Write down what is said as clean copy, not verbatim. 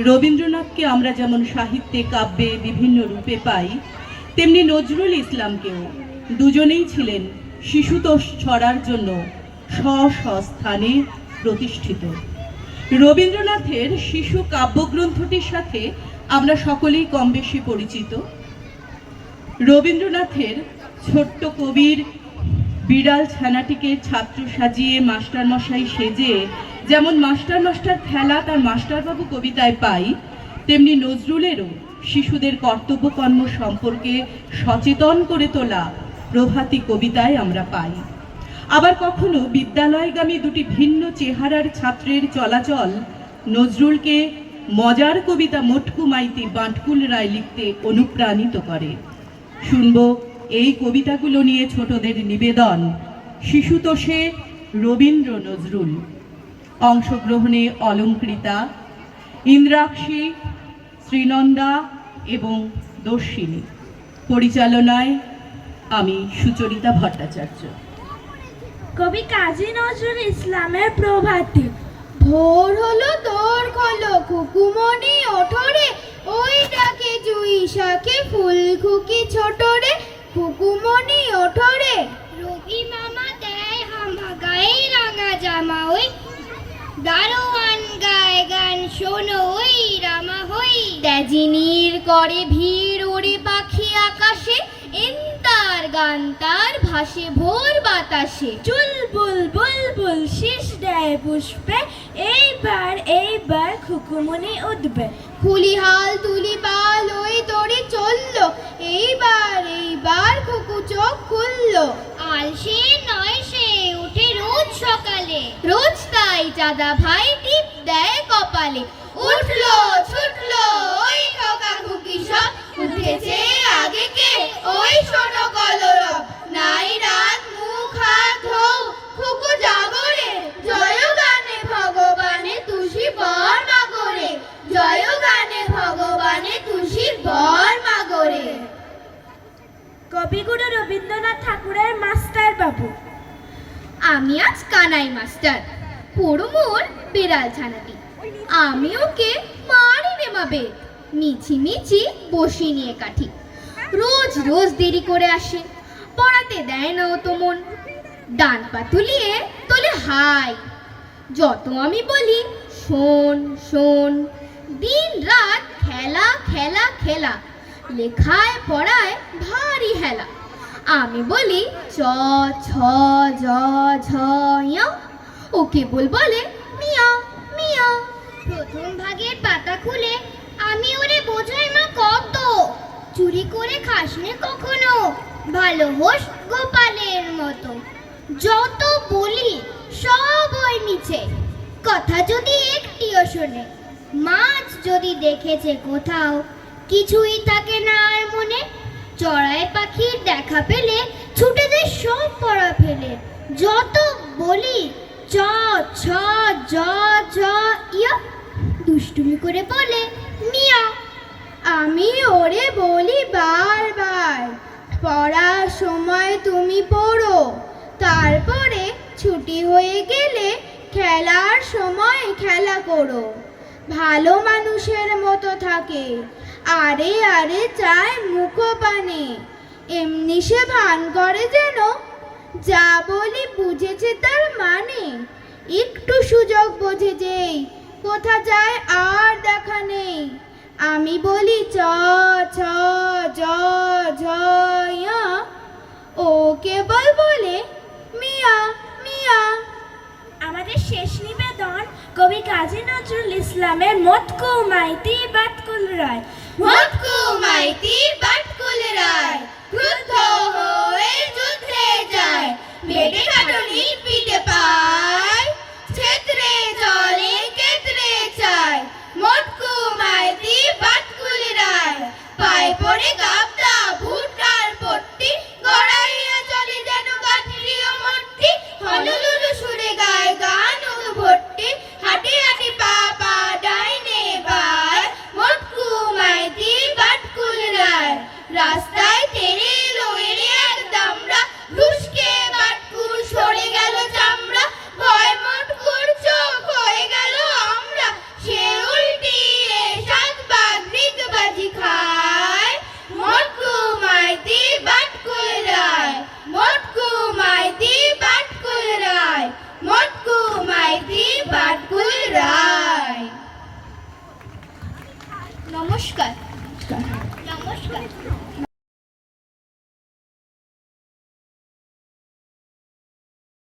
রবীন্দ্রনাথকে আমরা যেমন সাহিত্যে কাব্যে বিভিন্ন রূপে পাই, তেমনি নজরুল ইসলামকেও দুজনেই ছিলেন শিশুতোষ ছড়ার জন্য স্বস্থানে প্রতিষ্ঠিত। রবীন্দ্রনাথের শিশু কাব্যগ্রন্থটির সাথে আমরা সকলেই কম বেশি পরিচিত। রবীন্দ্রনাথের ছোট্ট কবির বিড়াল ছানাটিকে ছাত্র সাজিয়ে মাস্টারমশাই সেজে যেমন মাস্টার মাস্টার খেলা তার মাস্টারবাবু কবিতায় পাই, তেমনি নজরুলেরও শিশুদের কর্তব্যকর্ম সম্পর্কে সচেতন করে তোলা প্রভাতী কবিতায় আমরা পাই। আবার কখনো বিদ্যালয়গামী দুটি ভিন্ন চেহারার ছাত্রের চলাচল নজরুলকে মজার কবিতা মটকু মাইতি বাঁটকুল রায় লিখতে অনুপ্রাণিত করে। শুনব এই কবিতাগুলো নিয়ে ছোটদের নিবেদন শিশুতোষে রবীন্দ্র নজরুল। অংশগ্রহণে অলঙ্কৃতা, ইন্দ্রাক্ষী, শ্রীনন্দা এবং দর্শিনী। পরিচালনায় আমি সুচরিতা ভট্টাচার্য। কবি কাজী নজরুল ইসলামের প্রভাতী। ভোর হলো তোর খলো কুকুমনি ওঠরে, ওই ডাকে জুই শাকে ফুল খুকি ছোটরে, কুকুমনি ওঠরে। রবি মামা দেয় হামা গায়ে রাঙা জামা, ওই দারোয়ান গায়ে গান শোনো ওই রামা হই। তেজিনীর করে ভিড় ওরে পাখি আকাশে, এন্তার গান তার ভাসে ভোর বাতাসে। চুলবুল বুলবুল শীষ দেয় পুষ্পে, এইবার খুকুমনি উঠবে। ফুলিহাল তুলি পাল ওই তোরে চললো, এইবার খুকু চোখ খুললো। আলসে নয় সে উঠে রোজ সকালে, রোজ তাই চাঁদা ভাই টিপ দেয় কপালে। উঠলো ছুটলো ওই ঠকা খুকি সব, উঠেছে আগে কে ওই শোনো কলরব। নাই রাত মুখ হাত ধৌ খুকু জাগরে, জয় গানে ভগবানে তুষি বর মাগরে, জয় গানে ভগবানে তুষি বর মাগরে। কবিগুরু রবীন্দ্রনাথ ঠাকুরের মাস্টার বাবু। আমি আজ কানাই মাস্টার, পড়ু মোর বিড়াল ছানাটি। আমি ওকে মারি রে মাবে, মিছি মিছি বসি নিয়ে কাঠি। রোজ রোজ দেরি করে আসে, পড়াতে দেয় না ও তো মন। ডান পা তুলিয়ে তোলে হাই, যত আমি বলি শোন শোন। দিন রাত খেলা খেলা খেলা, লেখায় পড়ায় ভারী হেলা। আমি বলি চ ছ জ ঝ ইয়া, ও কেবল বলে মিয়া মিয়া। প্রথম ভাগের পাতা খুলে আমি ওরে বোঝাই মা কত, চুরি করে খাসনে কখনো, ভালো হোস গোপালের মতো। যত বলি সব ওই মিছে, কথা যদি একটিও শোনে। মাছ যদি দেখেছে কোথাও, কিছুই থাকে না আর মনে। চড়াই পাখির দেখা পেলে ছুটে যায় সব পড়া ফেলে। যত বলি চ ছ জ ঝ ইয়া, দুষ্টুমি করে বলে মিয়া। আমি ওরে বলি বারবার, পড়ার সময় তুমি পড়ো, তারপরে ছুটি হয়ে গেলে খেলার সময় খেলা করো। ভালো মানুষের মতো থাকে, আরে আরে চায় মুখপানে। এমনি সে ভান করে যেন যা বলি বুঝেছে তার মানে। একটু সুযোগ বোঝে যেই, কোথা যায় আর দেখা নেই। আমি বলি চ ছ জ ঝ ইয়া, ও কেবল বলে মিয়া মিয়া। আমাদের শেষ নিবেদন কবি কাজী নজরুল ইসলামের মটকু মাইতি বাটকুল রায়। মটকু মাইতি বাটকুল রায়, ক্রুদ্ধ হয়ে যুদ্ধে যায়, বেটে খাটুনি পিঠে পায়, ছেত্রে জলে কেতরে চায়। মটকু মাইতি বাটকুল রায়, পায়ে পড়ে গাবদা ভুট্টার পট্টি, গড়াইয়া চলে যেন গাঠরিও মট্টি। হলুলুলু সুরে গায় গান ভট্টি, হাঁটি হাঁটি পা পা ডাইনে বায়। মটকু মাইতি বাটকুল রায়, রাস্তায় তেরে এলো এরে এক দামড়া, রুশকে বাটকুল সরে গেল চামড়া। নমস্কার। নমস্কার।